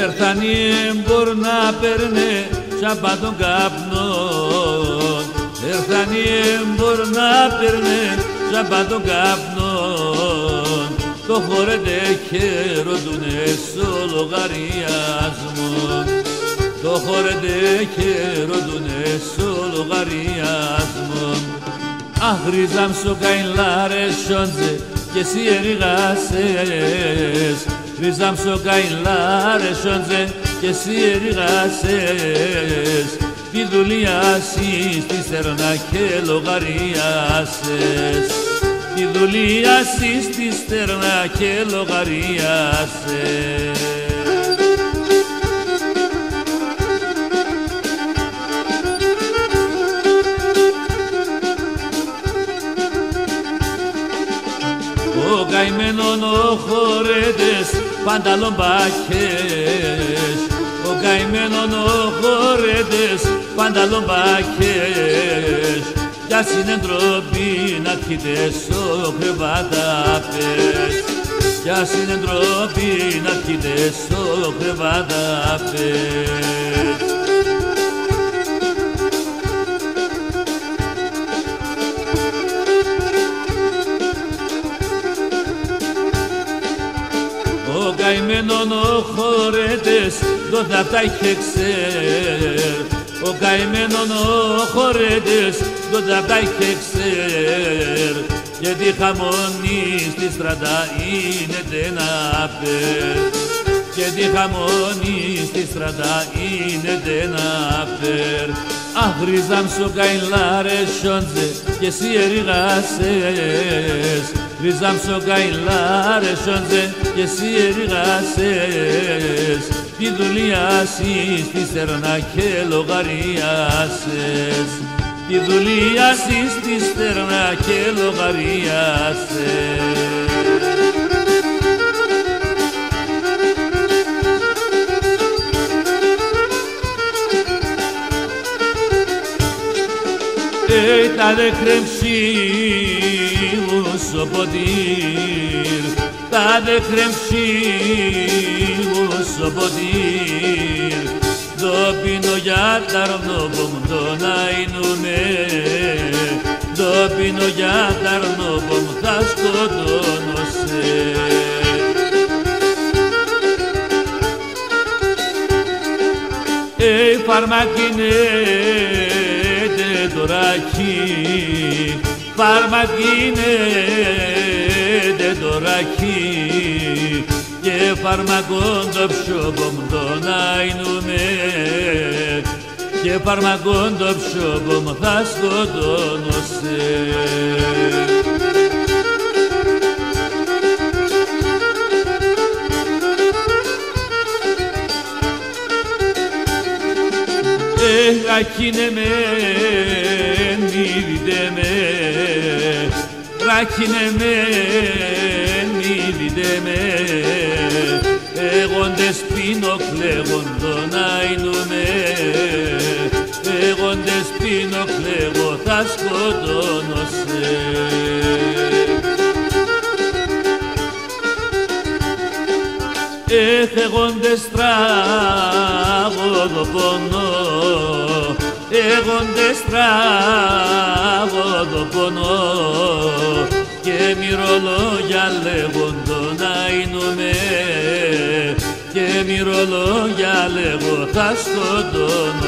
Έρθαν οι έμπορ να παίρνε τσάμπα των καπνών. Έρθαν οι έμπορ να παίρνε τσάμπα των καπνών. Το χωρέντε χαίροντουνε στο λογαριασμό. Το χωρέντε χαίροντουνε στο λογαριασμό. Αχ, ρίζαμσο καηλάρε σιόντζε και εσύ ερηγάσες. Ρίζαμσο καηλάρε σιόντζε και εσύ ερηγάσες. Τη δουλειά σου στη στερνά και λογαριάσες. Τη δουλειά σου στη στερνά και λογαριάσες. Ο καημένον ο χορέτες πανταλομπάκες. Ο καημένον ο χορέτες πανταλομπάκες. Για συνεντροπή να πιείτε στο κρεβάταπες. Για συνεντροπή να πιείτε στο κρεβάταπες. Ο καημένον ο χορέτες τότε απ' τα είχε ξέρ. Ο καημένον ο χορέτες τότε απ' τα είχε ξέρ. Γιατί χαμονή στη στρατά είναι τενάπερ. Γιατί χαμονή στη στρατά είναι τενάπερ. Αχ, ρίζαμσο καηλάρε σιόντζε και εσύ ερηγάσες. Ρίζαμσο καηλάρε σιόντζε και εσύ ερηγάσες. Τη δουλειά σου στη στερνά και λογαριάσες. Τη δουλειά σου στη στερνά και λογαριάσες. Τα δε κρεμψίους ο ποτήρ. Τα δε κρεμψίους ο ποτήρ. Το πίνω για τα αρνόπομ τον αεινούμε. Το πίνω για τα αρνόπομ θα σκοτώνω σε. Φαρμακίνε τετοράκι, φαρμακίνετε τωράκι και φαρμακόν το ψώπομ τον αεινούμε. Και φαρμακόν το ψώπομ θα σκοτώνω σε. Ράκινε με, μη με, ράκινε με, μη με. Εγώ ντε σπίνω κλαίγον τον αεινούμε. Εγώ ντε σπίνω κλαίγω θα σκοτώνω σε. Εγώ ντε στράγω το πόνο. Εγώ ντε στράγω το πόνο. Και μυρολόγια λέγον τον αεινούμε. Και μυρολόγια λέγω θα σκοτώνω.